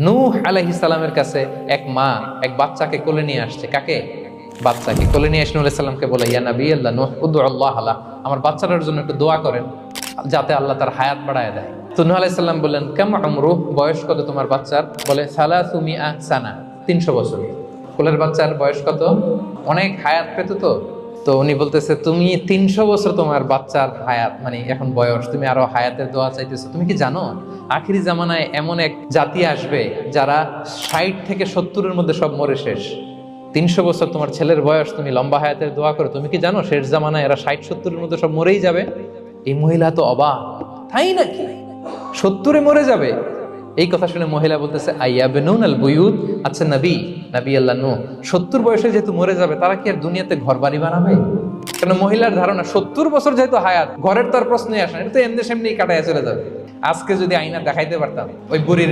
নূহ আলাইহিস সালামের কাছে এক মা এক বাচ্চাকে কোলে নিয়ে আসছে। কাকে? বাচ্চাকে কোলে নিয়ে এসে নূহ আলাইহিস সালামকে বলে, ইয়া নবী আল্লাহ নূহ উদউ আল্লাহ আলা, আমার বাচ্চাটার জন্য একটু দোয়া করেন যাতে আল্লাহ তার হায়াত বাড়ায় দেয়। তো নূহ আলাইহিস সালাম বললেন, কাম উমরুহ, বয়স কত তোমার বাচ্চার? বলে সালাসু মিআ সানা, 300 বছর। কোলের বাচ্চার বয়স কত? অনেক হায়াত পেত তো। তো উনি বলতেছে, তুমি 300 বছর তোমার বাচ্চার হায়াত, মানে এখন বয়স, তুমি আরো হায়াতের দোয়া চাইতেছো। তুমি কি জানো আখিরি জামানায় এমন এক জাতি আসবে যারা 60 থেকে 70-এর মধ্যে সব মরে শেষ। 300 বছর তোমার ছেলের বয়স, তুমি লম্বা হায়াতের দোয়া করো, তুমি কি জানো শেষ জামানায় এরা 60-70-এর মধ্যে সব মরেই যাবে? এই মহিলা তো অবাক, তাই নাকি 70-এ মরে যাবে? এই কথা শুনে মহিলা বলতেছে, আইয়াবনুন আল বুয়ুত, আচ্ছা নবী আল্লাহ নূহ 70 বয়সে যেহেতু মরে যাবে, তারা কি আর দুনিয়াতে ঘর বাড়ি বানাবে? কেন মহিলার ধারণা 70 বছর যেহেতু হায়াত, ঘরের তো আর প্রশ্নই আসে না, এটা তো এমনি সেমনি কাটায় চলে যাবে। আজকে যদি আয়না দেখাইতে পারতাম ওই বুড়ির